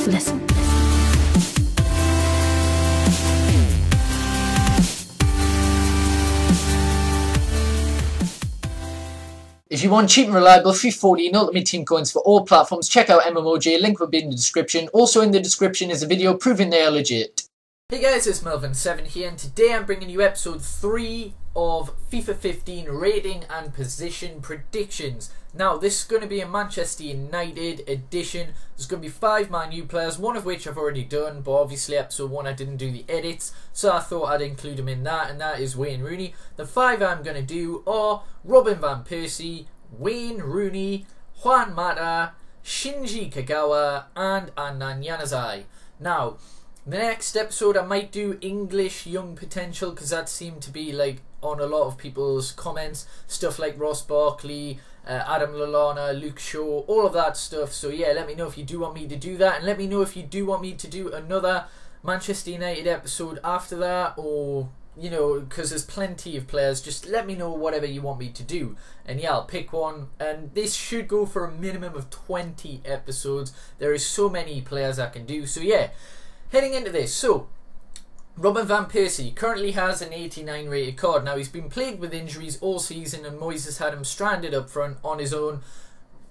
listen. If you want cheap and reliable FIFA 14 Ultimate Team coins for all platforms, check out MMOJ, link will be in the description. Also in the description is a video proving they are legit. Hey guys, it's Melvin7 here, and today I'm bringing you episode 3 of FIFA 15 rating and position predictions. Now this is going to be a Manchester United edition. There's going to be 5 Man U players, one of which I've already done, but obviously episode 1 I didn't do the edits, so I thought I'd include him in that, and that is Wayne Rooney. The 5 I'm going to do are Robin van Persie, Wayne Rooney, Juan Mata, Shinji Kagawa, and Adnan Januzaj. Now, the next episode I might do English young potential, because that seemed to be like on a lot of people's comments, stuff like Ross Barkley, Adam Lallana, Luke Shaw, all of that stuff. So yeah, let me know if you do want me to do that, and let me know if you do want me to do another Manchester United episode after that, or you know, because there's plenty of players. Just let me know whatever you want me to do, and yeah, I'll pick one. And this should go for a minimum of 20 episodes. There is so many players I can do. So yeah, heading into this, so Robin van Persie currently has an 89 rated card. Now he's been plagued with injuries all season, and Moyes has had him stranded up front on his own,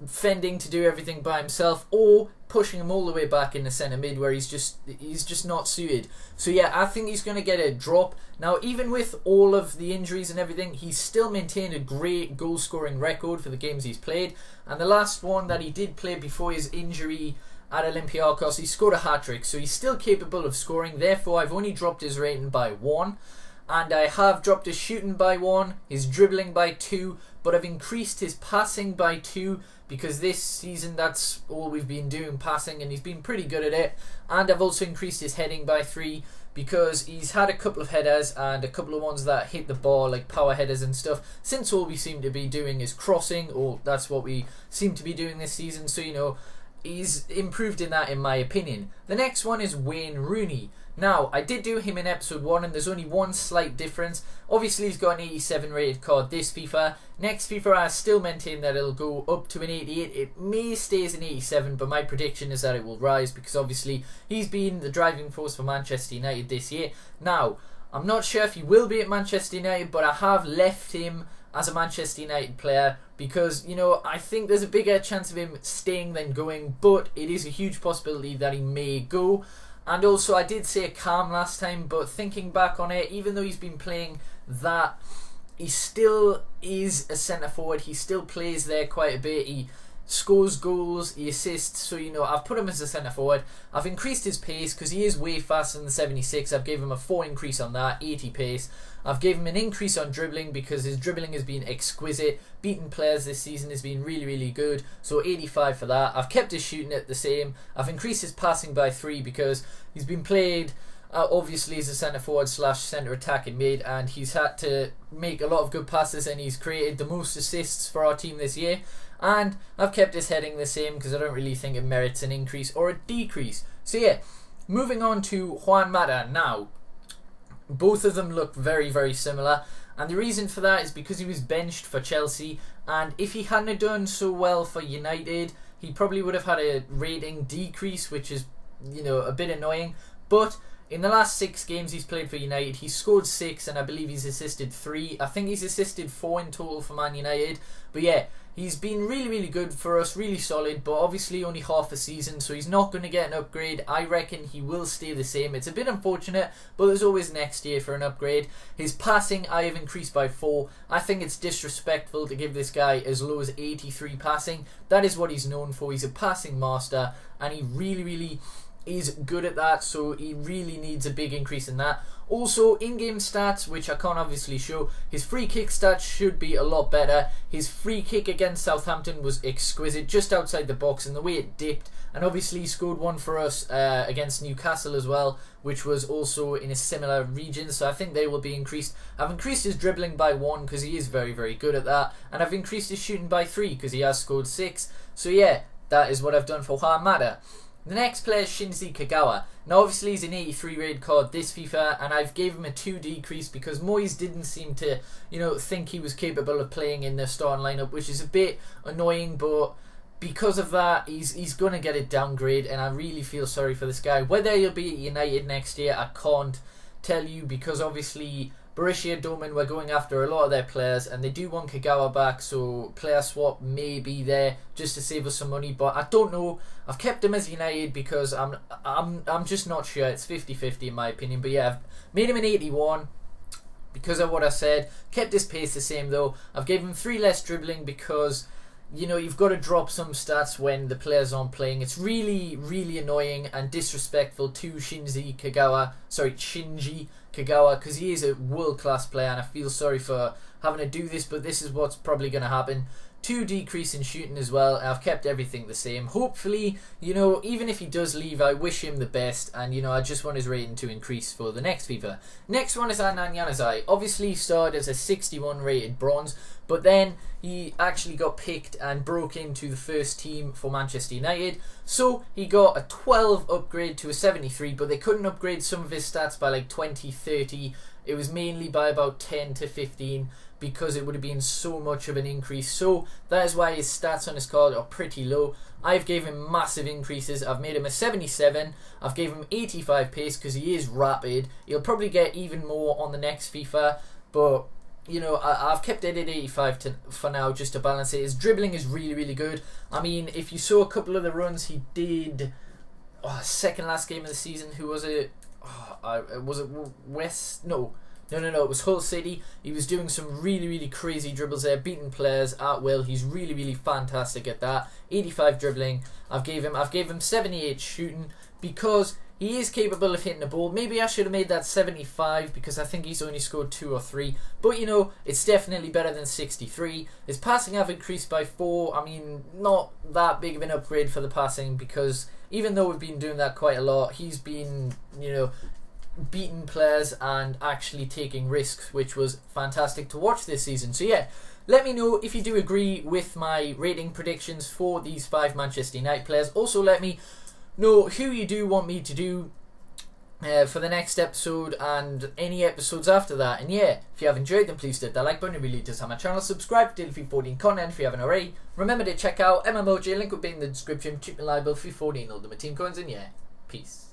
fending to do everything by himself, or pushing him all the way back in the centre mid where he's just not suited. So yeah, I think he's going to get a drop. Now even with all of the injuries and everything, he's still maintained a great goal scoring record for the games he's played, and the last one that he did play before his injury at Olympiacos, he scored a hat-trick, so he's still capable of scoring. Therefore I've only dropped his rating by 1, and I have dropped his shooting by 1, his dribbling by 2, but I've increased his passing by 2, because this season that's all we've been doing, passing, and he's been pretty good at it. And I've also increased his heading by 3, because he's had a couple of headers and a couple of ones that hit the bar, like power headers and stuff, since all we seem to be doing is crossing, or that's what we seem to be doing this season. So you know, he's improved in that, in my opinion. The next one is Wayne Rooney. Now, I did do him in episode 1, and there's only one slight difference. Obviously, he's got an 87 rated card this FIFA. Next FIFA, I still maintain that it'll go up to an 88. It may stay as an 87, but my prediction is that it will rise, because obviously he's been the driving force for Manchester United this year. Now, I'm not sure if he will be at Manchester United, but I have left him as a Manchester United player, because, you know, I think there's a bigger chance of him staying than going, but it is a huge possibility that he may go. And also, I did say calm last time, but thinking back on it, even though he's been playing that, he still is a centre forward. He still plays there quite a bit. He scores goals, he assists, so you know, I've put him as a centre forward. I've increased his pace because he is way faster than the 76. I've given him a 4 increase on that, 80 pace. I've given him an increase on dribbling because his dribbling has been exquisite. Beating players this season has been really, really good, so 85 for that. I've kept his shooting at the same. I've increased his passing by 3 because he's been played obviously as a centre forward / centre attacking mid, and he's had to make a lot of good passes, and he's created the most assists for our team this year. And I've kept his heading the same because I don't really think it merits an increase or a decrease. So yeah, moving on to Juan Mata. Now, both of them look very, very similar, and the reason for that is because he was benched for Chelsea, and if he hadn't done so well for United, he probably would have had a rating decrease, which is, you know, a bit annoying. But in the last 6 games he's played for United, he's scored 6, and I believe he's assisted 3. I think he's assisted 4 in total for Man United. But yeah, he's been really, really good for us, really solid, but obviously only half a season, so he's not going to get an upgrade. I reckon he will stay the same. It's a bit unfortunate, but there's always next year for an upgrade. His passing I have increased by 4. I think it's disrespectful to give this guy as low as 83 passing. That is what he's known for. He's a passing master, and he really, really is good at that, so he really needs a big increase in that. Also, in-game stats, which I can't obviously show, his free kick stats should be a lot better. His free kick against Southampton was exquisite, just outside the box, and the way it dipped. And obviously he scored one for us against Newcastle as well, which was also in a similar region, so I think they will be increased. I've increased his dribbling by 1 because he is very, very good at that, and I've increased his shooting by 3 because he has scored 6. So yeah, that is what I've done for Juan Mata. The next player is Shinji Kagawa. Now obviously he's an 83 rated card this FIFA, and I've gave him a 2 decrease because Moyes didn't seem to, you know, think he was capable of playing in the starting lineup, which is a bit annoying, but because of that, he's going to get a downgrade, and I really feel sorry for this guy. Whether he'll be at United next year, I can't tell you, because obviously Borussia Dortmund were going after a lot of their players, and they do want Kagawa back, so player swap may be there just to save us some money, but I don't know. I've kept him as United because I'm just not sure. It's 50-50 in my opinion, but yeah, I've made him an 81 because of what I said. Kept his pace the same though. I've given him 3 less dribbling because, you know, you've got to drop some stats when the players aren't playing. It's really, really annoying and disrespectful to Shinji Kagawa, because he is a world-class player, and I feel sorry for having to do this, but this is what's probably going to happen. 2 decrease in shooting as well. I've kept everything the same. Hopefully, you know, even if he does leave, I wish him the best, and, you know, I just want his rating to increase for the next FIFA. Next one is Januzaj. Obviously, he started as a 61 rated bronze, but then he actually got picked and broke into the first team for Manchester United. So he got a 12 upgrade to a 73, but they couldn't upgrade some of his stats by like 20, 30. It was mainly by about 10 to 15 because it would have been so much of an increase. So that is why his stats on his card are pretty low. I've gave him massive increases. I've made him a 77. I've gave him 85 pace because he is rapid. He'll probably get even more on the next FIFA, but you know, I've kept it at 85 for now just to balance it. His dribbling is really, really good. I mean, if you saw a couple of the runs he did, second last game of the season, who was it? Was it West? No, it was Hull City. He was doing some really, really crazy dribbles there, beating players at will. He's really, really fantastic at that. 85 dribbling. I've gave him 78 shooting because he is capable of hitting the ball. Maybe I should have made that 75 because I think he's only scored 2 or 3. But, you know, it's definitely better than 63. His passing have increased by 4. I mean, not that big of an upgrade for the passing because even though we've been doing that quite a lot, he's been, you know, beating players and actually taking risks, which was fantastic to watch this season. So, yeah, let me know if you do agree with my rating predictions for these 5 Manchester United players. Also, let me know who you do want me to do for the next episode and any episodes after that. And yeah, if you have enjoyed them, please hit that like button. It really does help my channel. Subscribe to FIFA 14 content if you haven't already. Remember to check out MMOJ, link will be in the description. Cheap and reliable FIFA 14 Ultimate Team coins, and yeah, peace.